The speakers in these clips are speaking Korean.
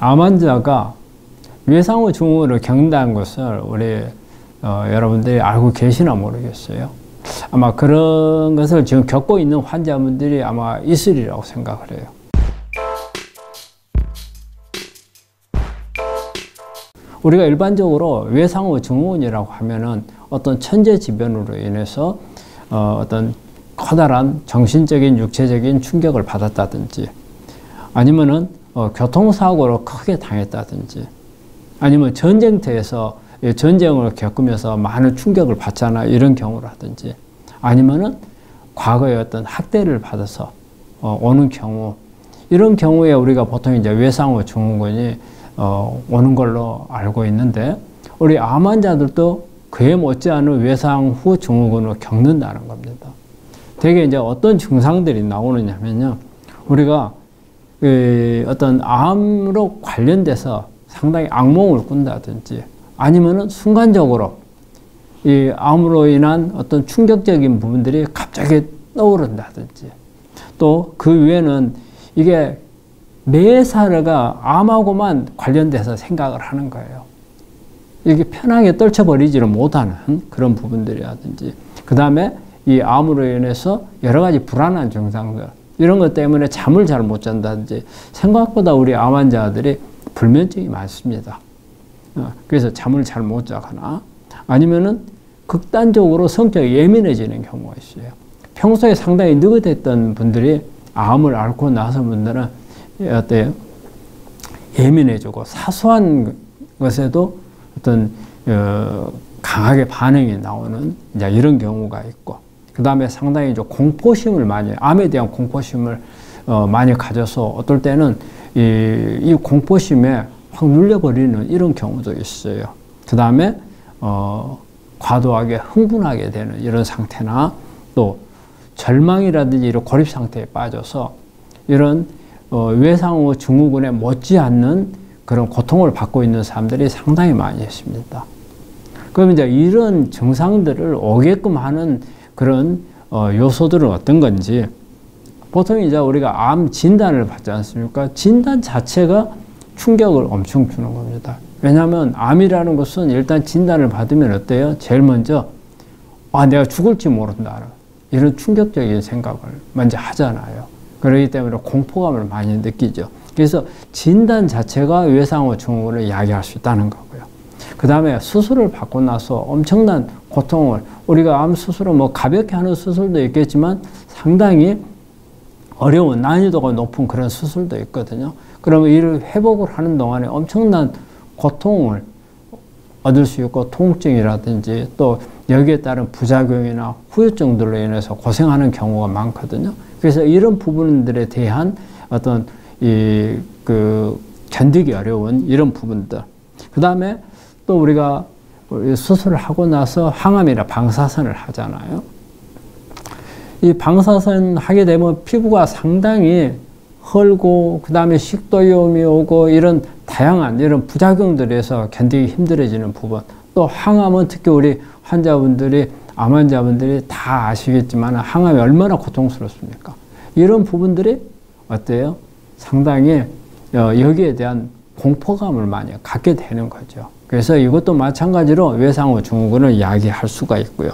암 환자가 외상후 증후군을 겪는다는 것을 우리 여러분들이 알고 계시나 모르겠어요. 아마 그런 것을 지금 겪고 있는 환자분들이 아마 있으리라고 생각을 해요. 우리가 일반적으로 외상후 증후군이라고 하면은 어떤 천재지변으로 인해서 어떤 커다란 정신적인, 육체적인 충격을 받았다든지, 아니면은 교통사고로 크게 당했다든지, 아니면 전쟁터에서 전쟁을 겪으면서 많은 충격을 받잖아, 이런 경우라든지, 아니면은 과거에 어떤 학대를 받아서 오는 경우, 이런 경우에 우리가 보통 이제 외상후 증후군이 오는 걸로 알고 있는데, 우리 암 환자들도 그에 못지않은 외상후 증후군을 겪는다는 겁니다. 되게 이제 어떤 증상들이 나오느냐면요, 우리가 어떤 암으로 관련돼서 상당히 악몽을 꾼다든지, 아니면은 순간적으로 이 암으로 인한 어떤 충격적인 부분들이 갑자기 떠오른다든지, 또 그 외에는 이게 매사가 암하고만 관련돼서 생각을 하는 거예요. 이게 편하게 떨쳐버리지를 못하는 그런 부분들이라든지, 그 다음에 이 암으로 인해서 여러 가지 불안한 증상들, 이런 것 때문에 잠을 잘 못 잔다든지, 생각보다 우리 암 환자들이 불면증이 많습니다. 그래서 잠을 잘 못 자거나, 아니면은 극단적으로 성격이 예민해지는 경우가 있어요. 평소에 상당히 느긋했던 분들이 암을 앓고 나서 분들은 어때요? 예민해지고 사소한 것에도 어떤 강하게 반응이 나오는 이제 이런 경우가 있고, 그 다음에 상당히 좀 공포심을 많이, 암에 대한 공포심을 많이 가져서 어떨 때는 이 공포심에 확 눌려버리는 이런 경우도 있어요. 그 다음에 과도하게 흥분하게 되는 이런 상태나, 또 절망이라든지 이런 고립 상태에 빠져서 이런 외상후 증후군에 못지않는 그런 고통을 받고 있는 사람들이 상당히 많이 있습니다. 그럼 이제 이런 증상들을 오게끔 하는 그런 요소들은 어떤 건지, 보통 이제 우리가 암 진단을 받지 않습니까? 진단 자체가 충격을 엄청 주는 겁니다. 왜냐하면 암이라는 것은 일단 진단을 받으면 어때요? 제일 먼저 내가 죽을지 모른다, 이런 충격적인 생각을 먼저 하잖아요. 그렇기 때문에 공포감을 많이 느끼죠. 그래서 진단 자체가 외상후 증후군을 야기할 수 있다는 거고요. 그 다음에 수술을 받고 나서 엄청난 고통을, 우리가 암 수술은 뭐 가볍게 하는 수술도 있겠지만 상당히 어려운, 난이도가 높은 그런 수술도 있거든요. 그러면 이를 회복을 하는 동안에 엄청난 고통을 얻을 수 있고, 통증이라든지 또 여기에 따른 부작용이나 후유증들로 인해서 고생하는 경우가 많거든요. 그래서 이런 부분들에 대한 어떤 견디기 어려운 이런 부분들. 그 다음에 또 우리가 수술을 하고 나서 항암이나 방사선을 하잖아요. 이 방사선 하게 되면 피부가 상당히 헐고, 그 다음에 식도염이 오고, 이런 다양한 이런 부작용들에서 견디기 힘들어지는 부분. 또 항암은 특히 우리 환자분들이, 암 환자분들이 다 아시겠지만 항암이 얼마나 고통스럽습니까? 이런 부분들이 어때요? 상당히 여기에 대한 공포감을 많이 갖게 되는 거죠. 그래서 이것도 마찬가지로 외상후 증후군을 야기할 수가 있고요.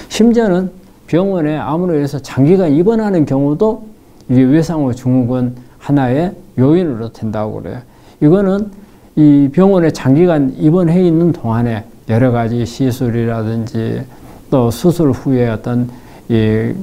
심지어는 병원에 암으로 인해서 장기간 입원하는 경우도 이게 외상후 증후군 하나의 요인으로 된다고 그래요. 이거는 이 병원에 장기간 입원해 있는 동안에 여러 가지 시술이라든지 또 수술 후에 어떤 그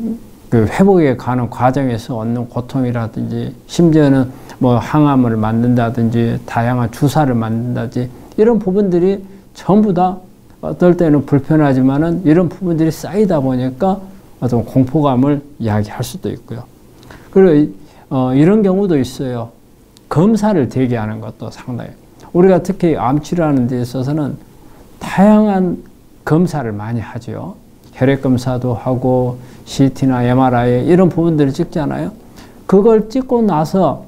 회복에 가는 과정에서 얻는 고통이라든지, 심지어는 뭐 항암을 맞는다든지 다양한 주사를 맞는다든지, 이런 부분들이 전부 다 어떨 때는 불편하지만은 이런 부분들이 쌓이다 보니까 어떤 공포감을 이야기할 수도 있고요. 그리고 이런 경우도 있어요. 검사를 대기하는 것도 상당히, 우리가 특히 암 치료하는 데 있어서는 다양한 검사를 많이 하죠. 혈액 검사도 하고 CT나 MRI 이런 부분들을 찍잖아요. 그걸 찍고 나서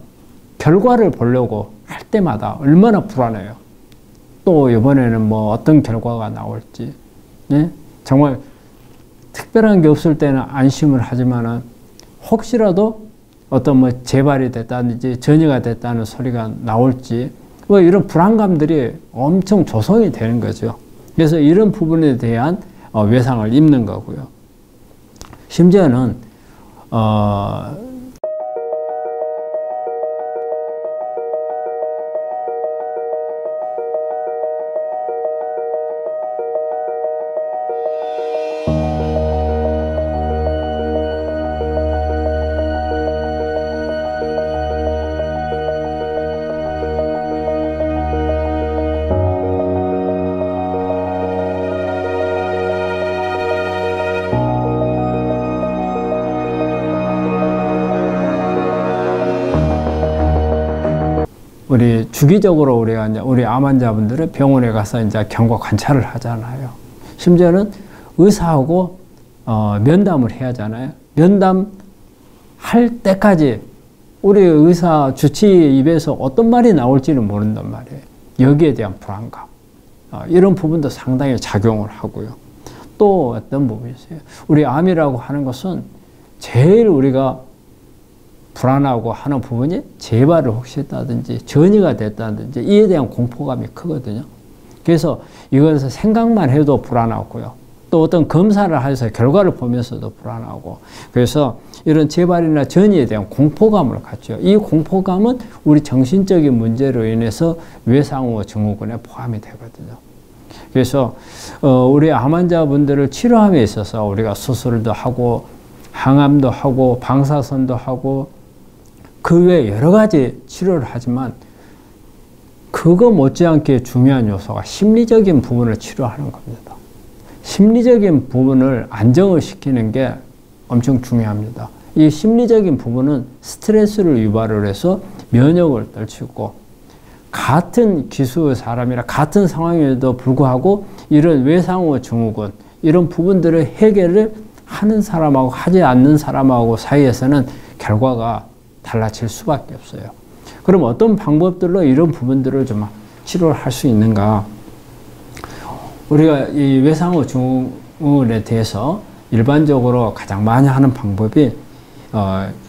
결과를 보려고 할 때마다 얼마나 불안해요. 또 이번에는 뭐 어떤 결과가 나올지. 예? 정말 특별한 게 없을 때는 안심을 하지만은 혹시라도 어떤 뭐 재발이 됐다든지 전이가 됐다는 소리가 나올지, 뭐 이런 불안감들이 엄청 조성이 되는 거죠. 그래서 이런 부분에 대한 외상을 입는 거고요. 심지어는 우리 주기적으로 우리가 이제 우리 암 환자분들은 병원에 가서 이제 경과 관찰을 하잖아요. 심지어는 의사하고 면담을 해야 하잖아요. 면담 할 때까지 우리 의사 주치의 입에서 어떤 말이 나올지는 모른단 말이에요. 여기에 대한 불안감. 이런 부분도 상당히 작용을 하고요. 또 어떤 부분이 있어요. 우리 암이라고 하는 것은 제일 우리가 불안하고 하는 부분이 재발을 혹시 했다든지 전이가 됐다든지 이에 대한 공포감이 크거든요. 그래서 이것을 생각만 해도 불안하고요. 또 어떤 검사를 해서 결과를 보면서도 불안하고, 그래서 이런 재발이나 전이에 대한 공포감을 갖죠. 이 공포감은 우리 정신적인 문제로 인해서 외상후 증후군에 포함이 되거든요. 그래서 우리 암 환자분들을 치료함에 있어서 우리가 수술도 하고 항암도 하고 방사선도 하고 그 외에 여러 가지 치료를 하지만 그거 못지않게 중요한 요소가 심리적인 부분을 치료하는 겁니다. 심리적인 부분을 안정을 시키는 게 엄청 중요합니다. 이 심리적인 부분은 스트레스를 유발을 해서 면역을 떨치고, 같은 기수의 사람이라 같은 상황에도 불구하고 이런 외상후 증후군 이런 부분들을 해결을 하는 사람하고 하지 않는 사람하고 사이에서는 결과가 달라질 수밖에 없어요. 그럼 어떤 방법들로 이런 부분들을 좀 치료를 할 수 있는가? 우리가 이 외상후 증후군에 대해서 일반적으로 가장 많이 하는 방법이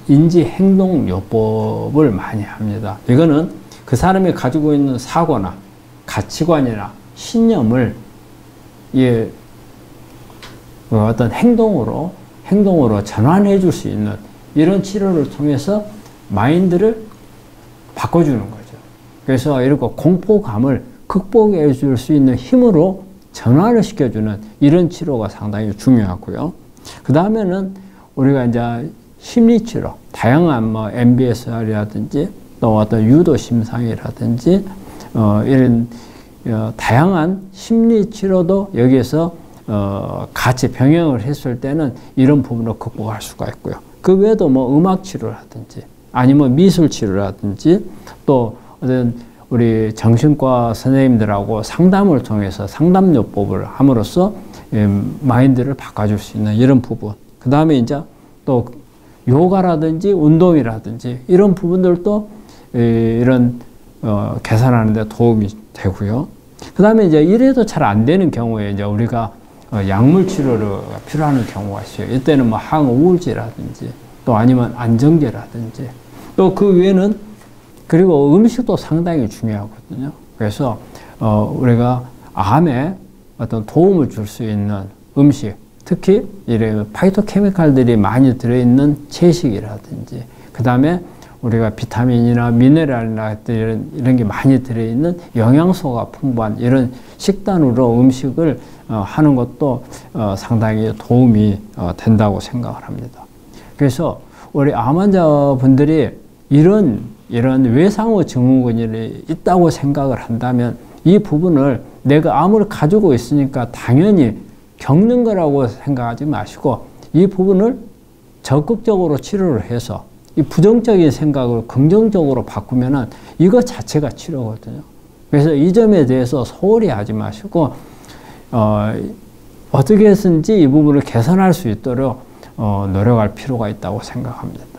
인지행동요법을 많이 합니다. 이거는 그 사람이 가지고 있는 사고나 가치관이나 신념을 어떤 행동으로 전환해 줄 수 있는 이런 치료를 통해서 마인드를 바꿔주는 거죠. 그래서 이렇게 공포감을 극복해 줄 수 있는 힘으로 전환을 시켜주는 이런 치료가 상당히 중요하고요. 그 다음에는 우리가 이제 심리치료, 다양한 뭐 MBSR이라든지 또 어떤 유도 심상이라든지 이런 다양한 심리치료도 여기에서 같이 병행을 했을 때는 이런 부분을 극복할 수가 있고요. 그 외에도 뭐 음악치료라든지 아니면 미술치료라든지 또 어떤 우리 정신과 선생님들하고 상담을 통해서 상담요법을 함으로써 마인드를 바꿔줄 수 있는 이런 부분. 그 다음에 이제 또 요가라든지 운동이라든지 이런 부분들도 이런 개선하는 데 도움이 되고요. 그 다음에 이제 이래도 잘 안 되는 경우에 이제 우리가 약물 치료가 필요한 경우가 있어요. 이때는 뭐 항우울제라든지 또 아니면 안정제라든지 또 그 외에는 그리고 음식도 상당히 중요하거든요. 그래서 우리가 암에 어떤 도움을 줄 수 있는 음식, 특히 이런 파이토케미칼들이 많이 들어있는 채식이라든지 그 다음에 우리가 비타민이나 미네랄이나 이런 게 많이 들어있는 영양소가 풍부한 이런 식단으로 음식을 하는 것도 상당히 도움이 된다고 생각을 합니다. 그래서 우리 암 환자분들이 이런 외상후 증후군이 있다고 생각을 한다면 이 부분을 내가 암을 가지고 있으니까 당연히 겪는 거라고 생각하지 마시고 이 부분을 적극적으로 치료를 해서 이 부정적인 생각을 긍정적으로 바꾸면은 이것 자체가 치료거든요. 그래서 이 점에 대해서 소홀히 하지 마시고 어떻게 해서든지 이 부분을 개선할 수 있도록 노력할 필요가 있다고 생각합니다.